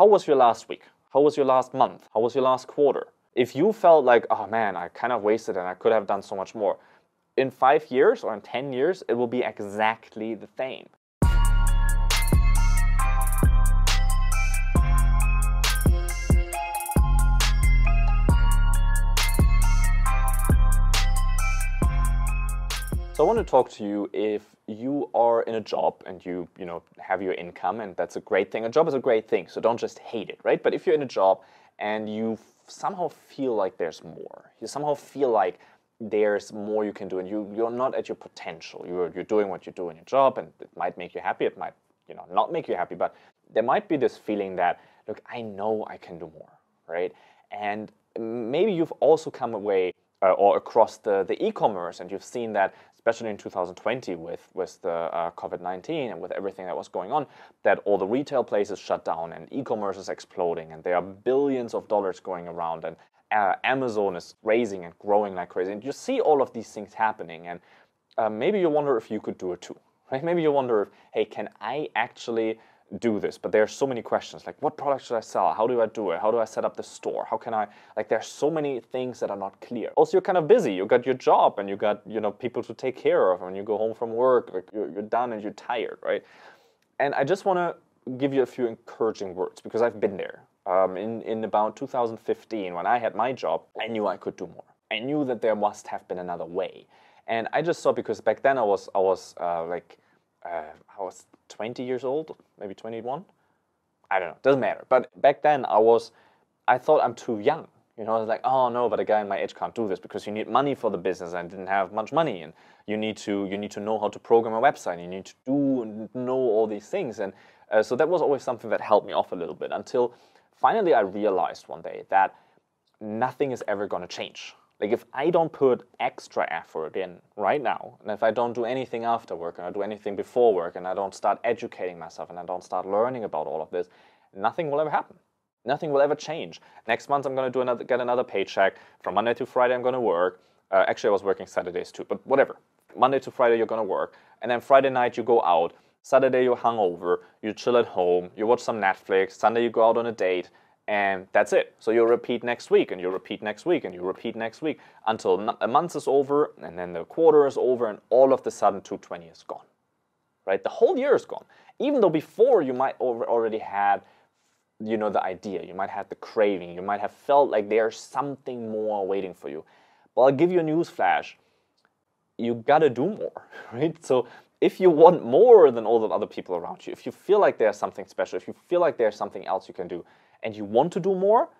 How was your last week? How was your last month? How was your last quarter? If you felt like, oh man, I kind of wasted and I could have done so much more, in 5 years or in 10 years, it will be exactly the same. So I want to talk to you if you are in a job and you have your income, and that's a great thing. A job is a great thing, so don't just hate it, right? But if you're in a job and you somehow feel like there's more, you somehow feel like there's more you can do, and you're not at your potential. You're doing what you do in your job, and it might make you happy. It might not make you happy, but there might be this feeling that, look, I know I can do more, right? And maybe you've also come away or across the e-commerce, and you've seen that, especially in 2020 with the COVID-19 and with everything that was going on, that all the retail places shut down and e-commerce is exploding, and there are billions of dollars going around, and Amazon is raising and growing like crazy. And you see all of these things happening, and maybe you wonder if you could do it too, right? Maybe you wonder if, hey, can I actually do this? But there are so many questions, like what product should I sell? How do I do it? How do I set up the store? How can I, there's so many things that are not clear. Also, you're kind of busy. You got your job and you got, people to take care of. When you go home from work, like you're done and you're tired, right? And I just want to give you a few encouraging words, because I've been there. In about 2015, when I had my job, I knew I could do more. I knew that there must have been another way. And I just saw, because back then I was 20 years old, maybe 21. I don't know, doesn't matter. But back then I thought I'm too young. I was like, oh no, but a guy in my age can't do this, because you need money for the business, and I didn't have much money, and you need to know how to program a website, you need to know all these things. And so that was always something that held me off a little bit, until finally I realized one day that nothing is ever going to change. Like, if I don't put extra effort in right now, and if I don't do anything after work, and I do anything before work, and I don't start educating myself, and I don't start learning about all of this, nothing will ever happen. Nothing will ever change. Next month I'm going to get another paycheck. From Monday to Friday I'm going to work. Actually, I was working Saturdays too, but whatever. Monday to Friday you're going to work, and then Friday night you go out. Saturday you're hungover, you chill at home, you watch some Netflix. Sunday you go out on a date. And that's it. So you repeat next week, and you repeat next week, and you repeat next week, until a month is over, and then the quarter is over, and all of a sudden 220 is gone, right? The whole year is gone. Even though before you might already had, the idea, you might have the craving, you might have felt like there's something more waiting for you. Well, I'll give you a news flash. You gotta do more, right? So if you want more than all the other people around you, if you feel like there's something special, if you feel like there's something else you can do, and you want to do more,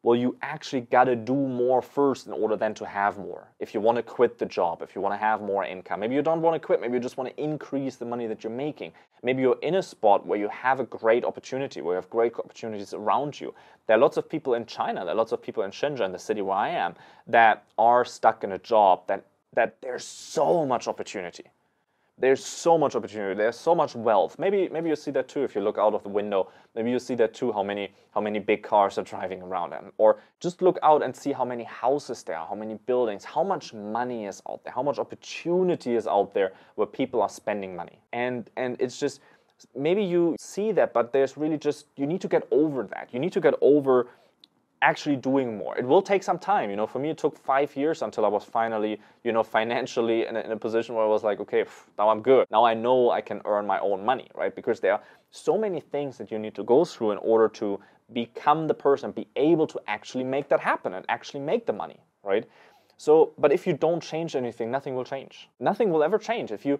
well, you actually got to do more first in order then to have more. If you want to quit the job, if you want to have more income, maybe you don't want to quit, maybe you just want to increase the money that you're making. Maybe you're in a spot where you have a great opportunity, where you have great opportunities around you. There are lots of people in China, there are lots of people in Shenzhen, the city where I am, that are stuck in a job that there's so much opportunity. There's so much opportunity. There's so much wealth. Maybe you see that too if you look out of the window. Maybe you see that too, how many big cars are driving around them. Or just look out and see how many houses there are, how many buildings, how much money is out there, how much opportunity is out there where people are spending money. And it's just, maybe you see that, but there's really just, you need to get over that. You need to get over actually doing more. It will take some time. For me, it took 5 years until I was finally, financially in a position where I was like, okay, now I'm good. Now I know I can earn my own money, right? Because there are so many things that you need to go through in order to become the person, be able to actually make that happen and actually make the money, right? So, but if you don't change anything, nothing will change. Nothing will ever change. If you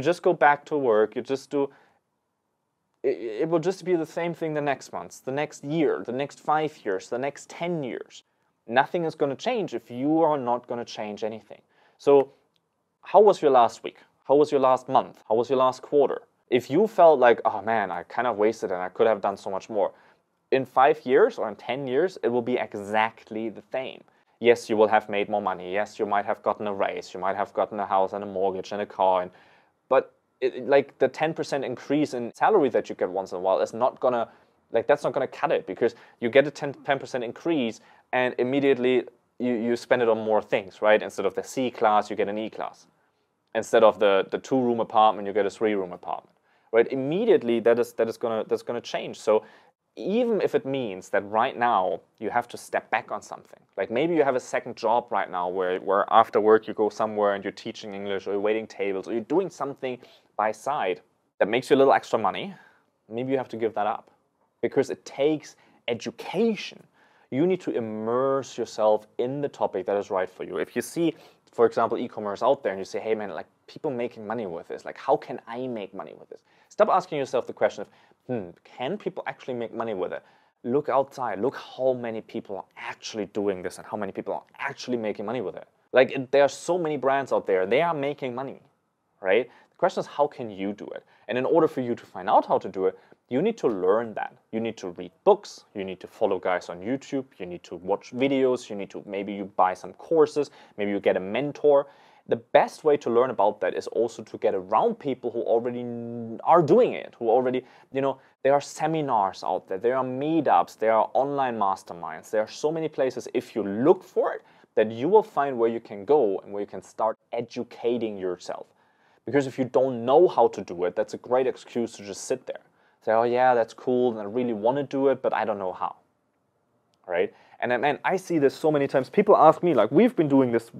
just go back to work, you just do, it will just be the same thing the next month, the next year, the next 5 years, the next 10 years. Nothing is going to change if you are not going to change anything. So how was your last week? How was your last month? How was your last quarter? If you felt like, oh man, I kind of wasted and I could have done so much more, in 5 years or in 10 years, it will be exactly the same. Yes, you will have made more money. Yes, you might have gotten a raise. You might have gotten a house and a mortgage and a car. But like the 10% increase in salary that you get once in a while is not gonna, that's not gonna cut it, because you get a 10% increase and immediately you spend it on more things, right? Instead of the C class, you get an E class. Instead of the 2-room apartment, you get a 3-room apartment, right? Immediately that's gonna change. So even if it means that right now you have to step back on something. Like maybe you have a second job right now where after work you go somewhere and you're teaching English or you're waiting tables or you're doing something by side that makes you a little extra money. Maybe you have to give that up because it takes education. You need to immerse yourself in the topic that is right for you. If you see, for example, e-commerce out there and you say, hey man, like people making money with this, like how can I make money with this? Stop asking yourself the question of, can people actually make money with it? Look outside, look how many people are actually doing this and how many people are actually making money with it. Like there are so many brands out there, they are making money, right? The question is, how can you do it? And in order for you to find out how to do it, you need to learn that. You need to read books, you need to follow guys on YouTube, you need to watch videos, you need to, maybe you buy some courses, maybe you get a mentor. The best way to learn about that is also to get around people who already are doing it, who already, there are seminars out there, there are meetups, there are online masterminds, there are so many places, if you look for it, that you will find where you can go and where you can start educating yourself. Because if you don't know how to do it, that's a great excuse to just sit there. Say, oh yeah, that's cool, and I really want to do it, but I don't know how, right? And man, I see this so many times. People ask me, like, we've been doing this,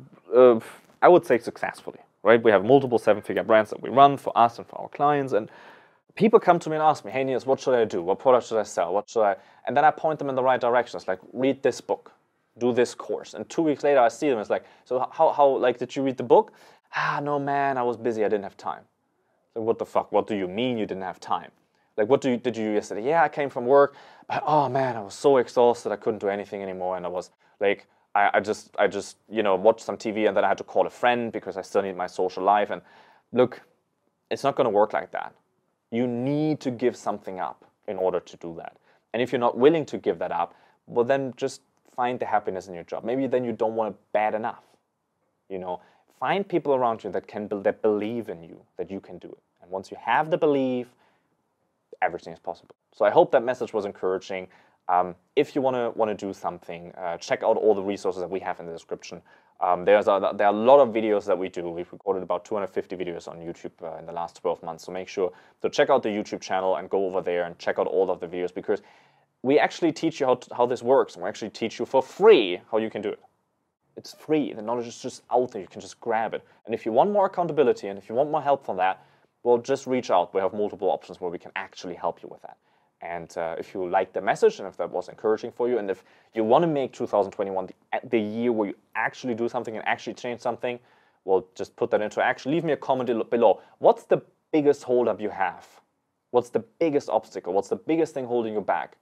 I would say successfully, right? We have multiple 7-figure brands that we run for us and for our clients, and people come to me and ask me, hey Niels, what should I do? What product should I sell? What should I? And then I point them in the right direction. It's like, read this book, do this course. And 2 weeks later, I see them. It's like, so how like, did you read the book? No, man, I was busy. I didn't have time. So what the fuck? What do you mean you didn't have time? Like, what did you do yesterday? Yeah, I came from work, but oh man, I was so exhausted. I couldn't do anything anymore. And I was like, I just watched some TV and then I had to call a friend because I still need my social life. And look, it's not going to work like that. You need to give something up in order to do that. And if you're not willing to give that up, well, then just find the happiness in your job. Maybe then you don't want it bad enough. Find people around you that believe in you, that you can do it. And once you have the belief, everything is possible. So I hope that message was encouraging. If you want to do something, check out all the resources that we have in the description. There are a lot of videos that we do. We've recorded about 250 videos on YouTube in the last 12 months. So make sure to check out the YouTube channel and go over there and check out all of the videos, because we actually teach you how this works. And we actually teach you for free how you can do it. It's free. The knowledge is just out there. You can just grab it. And if you want more accountability and if you want more help from that, well, just reach out. We have multiple options where we can actually help you with that. And if you like the message and if that was encouraging for you, and if you want to make 2021 the year where you actually do something and actually change something, well, just put that into action. Leave me a comment below. What's the biggest holdup you have? What's the biggest obstacle? What's the biggest thing holding you back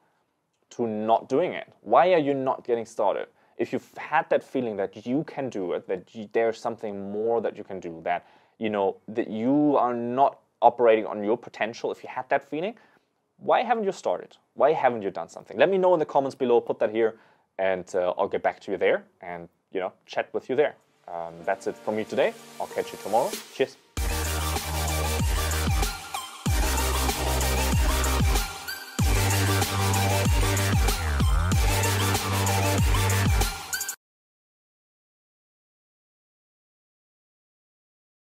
to not doing it? Why are you not getting started? If you've had that feeling that you can do it, that there's something more that you can do, that that you are not operating on your potential, if you had that feeling, why haven't you started? Why haven't you done something? Let me know in the comments below, put that here, and I'll get back to you there and, chat with you there. That's it from me today. I'll catch you tomorrow. Cheers.